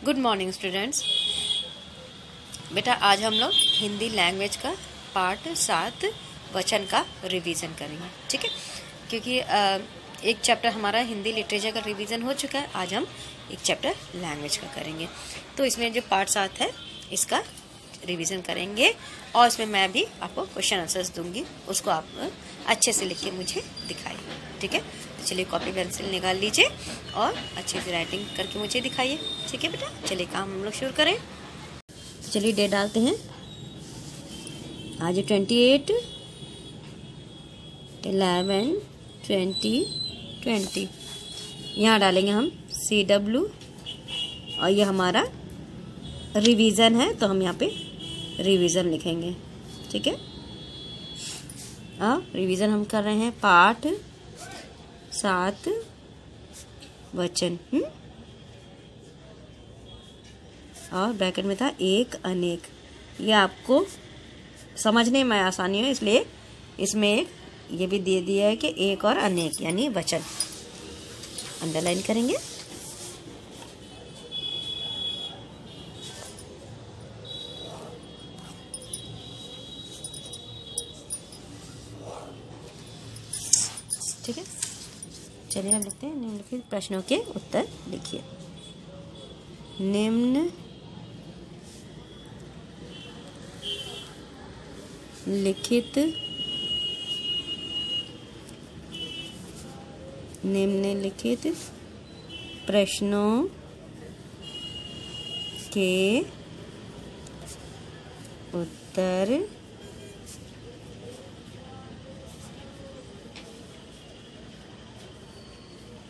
Good morning students. बेटा आज हम लोग हिंदी लैंग्वेज का पार्ट 7 वचन का रिवीजन करेंगे, ठीक है। क्योंकि एक चैप्टर हमारा हिंदी लिटरेचर का रिवीजन हो चुका है, आज हम एक चैप्टर लैंग्वेज का करेंगे। तो इसमें जो पार्ट 7 है इसका रिवीजन करेंगे और इसमें मैं भी आपको क्वेश्चन आंसर्स दूंगी, उसको आप अच्छे से लिख के मुझे दिखाइए, ठीक है। तो चलिए कॉपी पेंसिल निकाल लीजिए और अच्छे से राइटिंग करके मुझे दिखाइए, ठीक है बेटा। चलिए काम हम लोग शुरू करें। चलिए डेट डालते हैं, आज 28/11/2020। यहाँ डालेंगे हम CW और ये हमारा रिवीजन है तो हम यहाँ पे रिवीजन लिखेंगे, ठीक है। रिवीजन हम कर रहे हैं पाठ 7 वचन। और ब्रैकेट में था एक अनेक। ये आपको समझने में आसानी हो इसलिए इसमें एक ये भी दे दिया है कि एक और अनेक यानी वचन अंडरलाइन करेंगे। ठीक है, चलिए हम लिखते हैं निम्नलिखित प्रश्नों के उत्तर लिखिए। निम्नलिखित प्रश्नों के उत्तर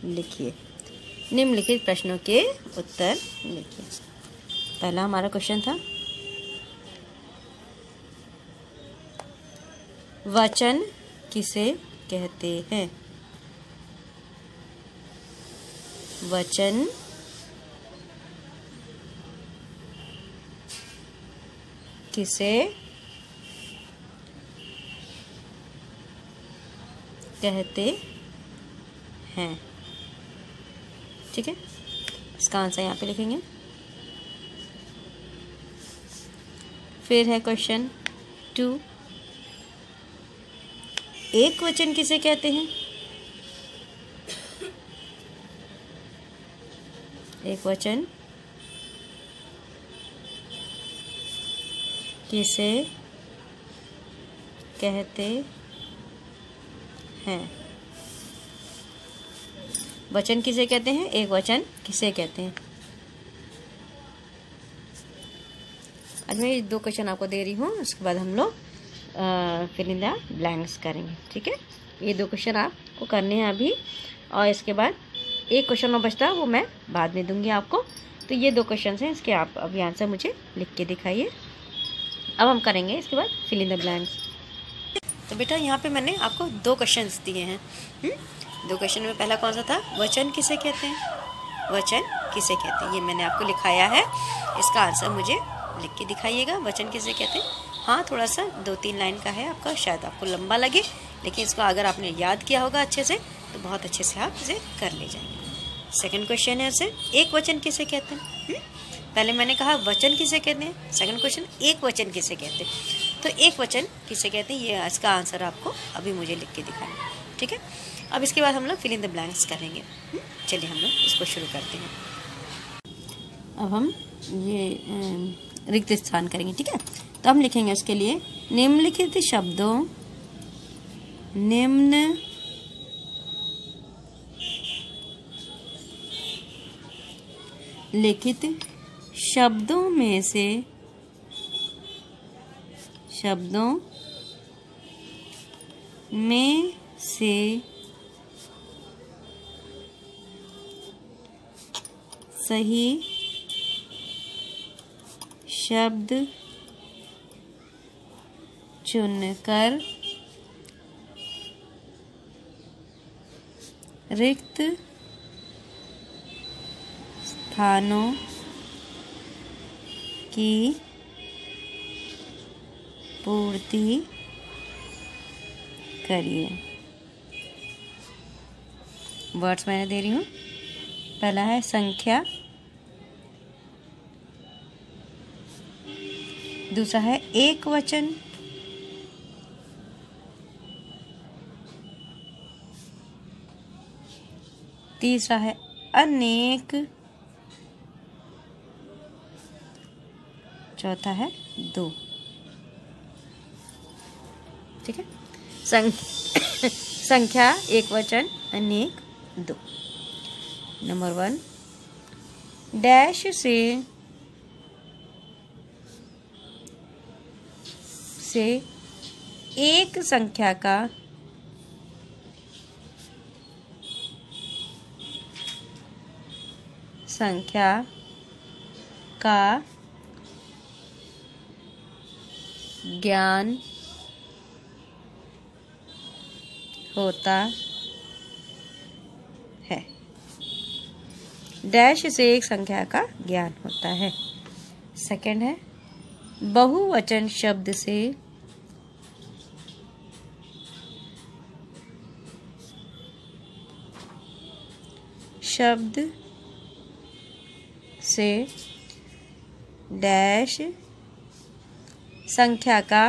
लिखिए। निम्नलिखित प्रश्नों के उत्तर लिखिए। पहला हमारा क्वेश्चन था वचन किसे कहते हैं। वचन किसे कहते हैं, ठीक है। इसका आंसर यहाँ पे लिखेंगे। फिर है क्वेश्चन 2, एक वचन किसे कहते हैं। एक वचन किसे कहते हैं। वचन किसे कहते हैं, एक वचन किसे कहते हैं। आज मैं 2 क्वेश्चन आपको दे रही हूँ, उसके बाद हम लोग फिल इन द ब्लैंक्स करेंगे, ठीक है। ये 2 क्वेश्चन आपको करने हैं अभी और इसके बाद एक क्वेश्चन और बचता है वो मैं बाद में दूंगी आपको। तो ये 2 क्वेश्चन हैं, इसके आप अभी आंसर मुझे लिख के दिखाइए। अब हम करेंगे इसके बाद फिल इन द ब्लैंक्स। तो बेटा यहाँ पे मैंने आपको 2 क्वेश्चन दिए हैं। 2 क्वेश्चन में पहला कौन सा था, वचन किसे कहते हैं। वचन किसे कहते हैं ये मैंने आपको लिखाया है, इसका आंसर मुझे लिख के दिखाइएगा। वचन किसे कहते हैं, हाँ थोड़ा सा 2-3 लाइन का है आपका, शायद आपको लंबा लगे, लेकिन इसको अगर आपने याद किया होगा अच्छे से तो बहुत अच्छे से आप इसे कर ले जाएंगे। सेकंड क्वेश्चन है उसे एक वचन किसे कहते हैं। पहले मैंने कहा वचन किसे कहते हैं, सेकंड क्वेश्चन एक वचन किसे कहते हैं। तो एक वचन किसे कहते हैं ये इसका आंसर आपको अभी मुझे लिख के दिखाना, ठीक है। अब इसके बाद हम लोग फिल इन द ब्लैंक्स करेंगे। चलिए हम लोग इसको शुरू करते हैं। अब हम ये रिक्त स्थान करेंगे, ठीक है। तो हम लिखेंगे उसके लिए निम्नलिखित शब्दों लिखित शब्दों में से सही शब्द चुनकर रिक्त स्थानों की पूर्ति करिए। वर्ड्स मैंने दे रही हूँ। पहला है संख्या, दूसरा है एक वचन, तीसरा है अनेक, चौथा है दो। ठीक है, संख्या, एक वचन, अनेक, दो। नंबर 1, डैश से एक संख्या का ज्ञान होता है। डैश से एक संख्या का ज्ञान होता है। सेकंड है बहुवचन शब्द से डैश संख्या का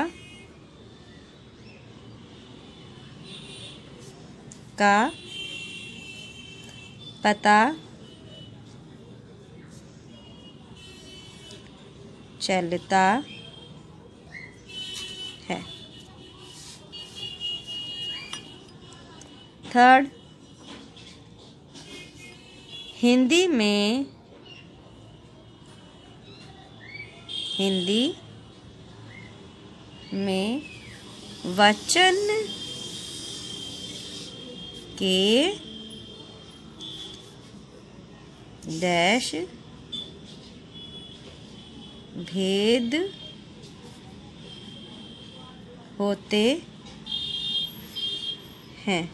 पता चलता है। थर्ड, हिंदी में वचन के डैश भेद होते हैं।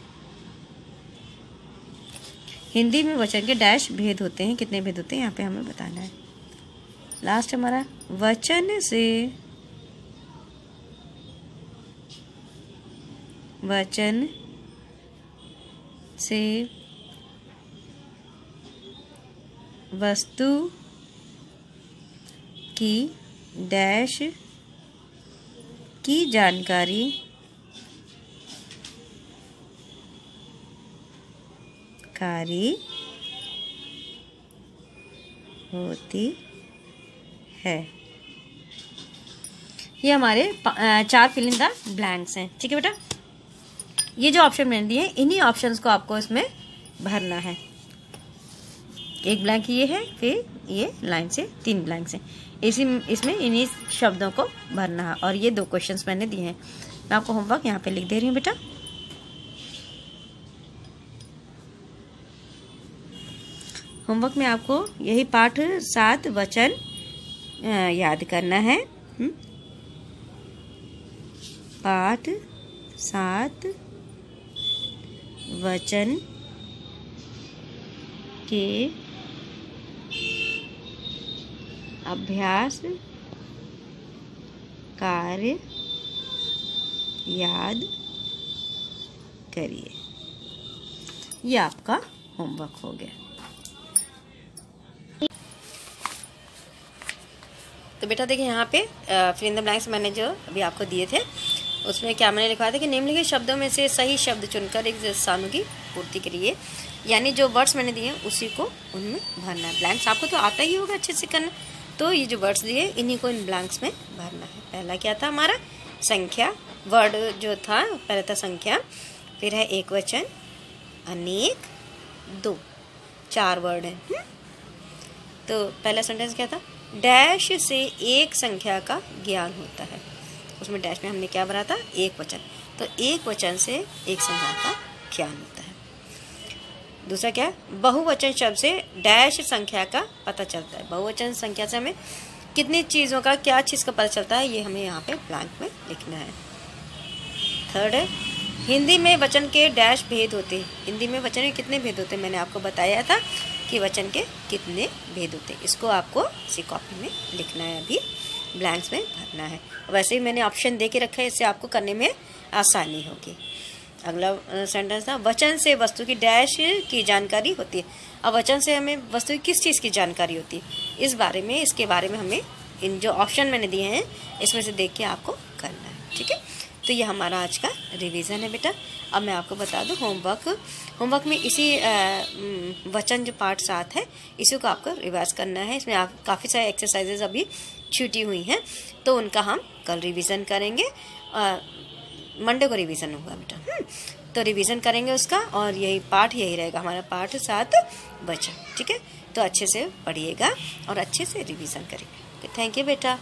हिंदी में वचन के डैश भेद होते हैं। कितने भेद होते हैं यहाँ पे हमें बताना है। लास्ट हमारा वचन से वस्तु की डैश की जानकारी होती है। ये हमारे 4 फिल इन द ब्लैंक्स हैं। ठीक है बेटा, ये जो ऑप्शन मैंने दिए इन्हीं ऑप्शंस को आपको इसमें भरना है। एक ब्लैंक ये है, फिर ये लाइन से 3 ब्लैंक्स हैं, इसमें इन्हीं शब्दों को भरना है। और ये 2 क्वेश्चंस मैंने दिए हैं। मैं आपको होमवर्क यहाँ पे लिख दे रही हूँ बेटा। होमवर्क में आपको यही पाठ 7 वचन याद करना है। पाठ 7 वचन के अभ्यास कार्य याद करिए। ये आपका होमवर्क हो गया। तो बेटा देखिए यहाँ पे फिल इन द ब्लैंक्स मैंने जो अभी आपको दिए थे उसमें क्या मैंने लिखवाया था कि निम्नलिखित शब्दों में से सही शब्द चुनकर एक स्थानों की पूर्ति करिए। यानी जो वर्ड्स मैंने दिए उसी को उनमें भरना है। ब्लैंक्स आपको तो आता ही होगा अच्छे से करना। तो ये जो वर्ड्स दिए इन्हीं को इन ब्लैंक्स में भरना है। पहला क्या था हमारा? संख्या। वर्ड जो था पहला था संख्या, फिर है एक वचन, अनेक, दो, 4 वर्ड हैं। तो पहला सेंटेंस क्या था? डैश से एक संख्या का ज्ञान होता है। उसमें डैश में हमने क्या भरा था? एक वचन। तो एक वचन से एक संख्या का ज्ञान होता है। दूसरा क्या? बहुवचन शब्द से डैश संख्या का पता चलता है। बहुवचन संख्या से हमें कितनी चीज़ों का, क्या चीज़ का पता चलता है, ये हमें यहाँ पे ब्लैंक में लिखना है। थर्ड है हिंदी में वचन के डैश भेद होते हैं। हिंदी में वचन के कितने भेद होते हैं? मैंने आपको बताया था कि वचन के कितने भेद होते हैं। इसको आपको इसी कॉपी में लिखना है, अभी ब्लैंक्स में भरना है। वैसे ही मैंने ऑप्शन दे के रखा है, इससे आपको करने में आसानी होगी। अगला सेंटेंस था वचन से वस्तु की डैश की जानकारी होती है। अब वचन से हमें वस्तु की किस चीज़ की जानकारी होती है, इस बारे में, इसके बारे में हमें इन जो ऑप्शन मैंने दिए हैं इसमें से देख के आपको करना है, ठीक है। तो ये हमारा आज का रिवीजन है बेटा। अब मैं आपको बता दूं होमवर्क में इसी वचन जो पार्ट 7 है इसी को आपको रिवाइज करना है। इसमें आप काफ़ी सारे एक्सरसाइजेज अभी छूटी हुई हैं तो उनका हम कल रिवीजन करेंगे। मंडे को रिवीजन होगा बेटा। तो रिवीजन करेंगे उसका, और यही रहेगा हमारा पार्ट 7 बचा, ठीक है। तो अच्छे से पढ़िएगा और अच्छे से रिवीजन करिएगा। थैंक यू बेटा।